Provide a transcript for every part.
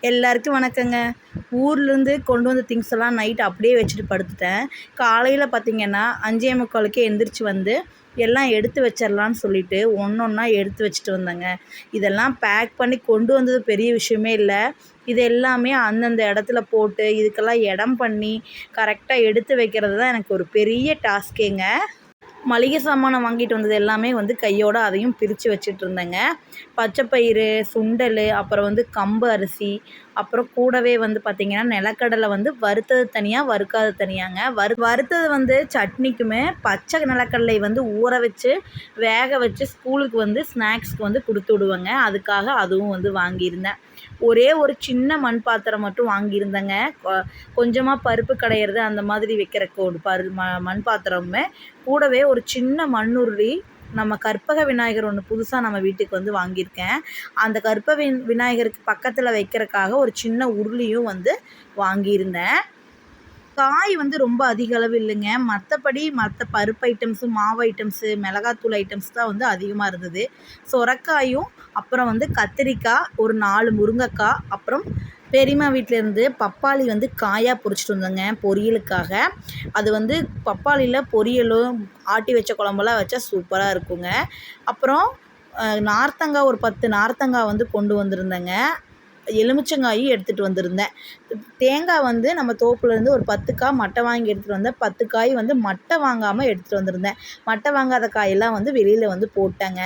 எல்லாருக்கும் வணக்கங்க. ஊர்லேருந்து கொண்டு வந்த திங்ஸ் எல்லாம் நைட் அப்படியே வச்சுட்டு படுத்துட்டேன். காலையில் பார்த்திங்கன்னா 5:45க்கே எந்திரிச்சு வந்து எல்லாம் எடுத்து வச்சிடலான்னு சொல்லிட்டு ஒன்றா எடுத்து வச்சுட்டு வந்தேங்க. இதெல்லாம் பேக் பண்ணி கொண்டு வந்தது பெரிய விஷயமே இல்லை. இது எல்லாமே அந்தந்த இடத்துல போட்டு இதுக்கெல்லாம் இடம் பண்ணி கரெக்டாக எடுத்து வைக்கிறது தான் எனக்கு ஒரு பெரிய டாஸ்கேங்க. மளிகை சாமானை வாங்கிட்டு வந்தது எல்லாமே கையோடு அதையும் பிரித்து வச்சுட்டு இருந்தேங்க. பச்சைப்பயிறு, சுண்டல், அப்புறம் கம்பு அரிசி, அப்புறம் கூடவே பார்த்திங்கன்னா நிலக்கடலை வறுத்தது தனியாக, வறுக்காது தனியாங்க. வறுத்தது சட்னிக்குமே, பச்சை நிலக்கடலை ஊற வச்சு வேக வச்சு ஸ்கூலுக்கு ஸ்நாக்ஸ்க்கு கொடுத்து விடுவேங்க. அதுக்காக அதுவும் வாங்கியிருந்தேன். ஒரே ஒரு சின்ன மண் பாத்திரம் மட்டும் வாங்கியிருந்தேங்க. கொஞ்சமாக பருப்பு கடையிறது அந்த மாதிரி வைக்கிறக்கு ஒரு மண் பாத்திரமுமே, கூடவே ஒரு சின்ன மண்ணுருளி, நம்ம கற்பக விநாயகர் ஒன்று புதுசாக நம்ம வீட்டுக்கு வாங்கியிருக்கேன். அந்த விநாயகருக்கு பக்கத்தில் வைக்கிறதுக்காக ஒரு சின்ன உருளியும் வாங்கியிருந்தேன். காய் ரொம்ப அதிக அளவு இல்லைங்க. மற்றபடி மற்ற பருப்பு ஐட்டம்ஸு, மாவு ஐட்டம்ஸு, மிளகாத்தூள் ஐட்டம்ஸ் தான் அதிகமாக இருந்தது. சொரக்காயும், அப்புறம் கத்திரிக்காய், ஒரு 4 முருங்கைக்காய், அப்புறம் பெரியம்மா வீட்டிலேருந்து பப்பாளி காயாக பறிச்சிட்டு வந்தேங்க பொரியலுக்காக. அது பப்பாளியில் பொரியலும் ஆட்டி வச்ச குழம்பெல்லாம் வச்சா சூப்பராக இருக்குங்க. அப்புறம் நார்த்தங்காய் ஒரு 10 நார்த்தங்காய் கொண்டு வந்திருந்தேங்க. எலுமிச்சங்காயும் எடுத்துகிட்டு வந்திருந்தேன். தேங்காய் நம்ம தோப்புலேருந்து ஒரு 10 காய் மட்டை வாங்கி எடுத்துகிட்டு வந்தேன். 10 காய் மட்டை வாங்காமல் எடுத்துகிட்டு வந்திருந்தேன். மட்டை வாங்காத காயெல்லாம் வெளியில் போட்டேங்க.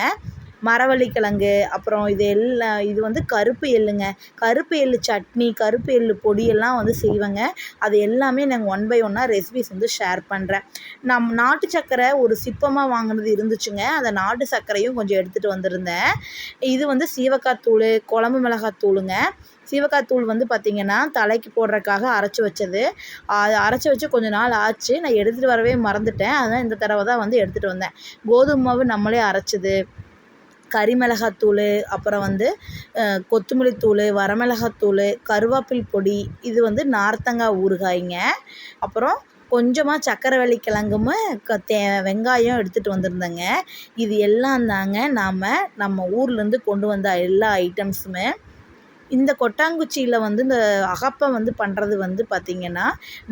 மரவள்ளிக்கிழங்கு, அப்புறம் இது கருப்பு எள்ளுங்க. கருப்பு எள்ளு சட்னி, கருப்பு எள்ளு பொடியெல்லாம் செய்வேங்க. அது எல்லாமே நாங்கள் 1 by 1 ரெசிபிஸ் ஷேர் பண்ணுறேன். நாட்டு சர்க்கரை ஒரு சிப்பமாக வாங்கினது இருந்துச்சுங்க. அந்த நாட்டு சர்க்கரையும் கொஞ்சம் எடுத்துகிட்டு வந்திருந்தேன். இது சீவக்காய் தூள், குழம்பு மிளகாய் தூளுங்க. சீவக்காய் தூள் பார்த்திங்கன்னா தலைக்கு போடுறதுக்காக அரைச்சி வச்சது. அது அரைச்சி வச்சு கொஞ்சம் நாள் ஆச்சு. நான் எடுத்துகிட்டு வரவே மறந்துட்டேன். அதனால் இந்த தடவை தான் எடுத்துகிட்டு வந்தேன். கோதுமை மாவு நம்மளே அரைச்சது, கறி மிளகாத்தூள், அப்புறம் கொத்தமல்லி தூள், வரமிளகாத்தூள், கருவேப்பில் பொடி, இது நார்த்தங்காய் ஊறுகாய்ங்க. அப்புறம் கொஞ்சமாக சக்கரவள்ளி கிழங்கும் வெங்காயம் எடுத்துகிட்டு வந்திருந்தேங்க. இது எல்லாம் தாங்க நம்ம ஊர்லேருந்து கொண்டு வந்த எல்லா ஐட்டம்ஸுமே. இந்த கொட்டாங்குச்சியில் இந்த அகப்பை பண்ணுறது பார்த்திங்கன்னா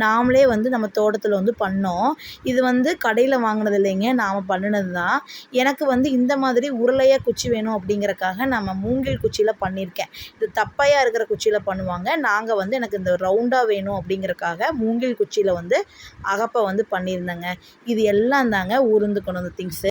நாமளே நம்ம தோட்டத்தில் பண்ணோம். இது கடையில் வாங்கினது இல்லைங்க, நாம் பண்ணினது தான். எனக்கு இந்த மாதிரி உருளையாக குச்சி வேணும் அப்படிங்கிறக்காக நம்ம மூங்கில் குச்சியில் பண்ணியிருக்கேன். இது தப்பையாக இருக்கிற குச்சியில் பண்ணுவாங்க. நாங்கள் எனக்கு இந்த ரவுண்டாக வேணும் அப்படிங்கிறக்காக மூங்கில் குச்சியில் அகப்பை பண்ணியிருந்தேங்க. இது எல்லாம் தாங்க ஊர்ந்து கொண்டு வந்த திங்ஸு.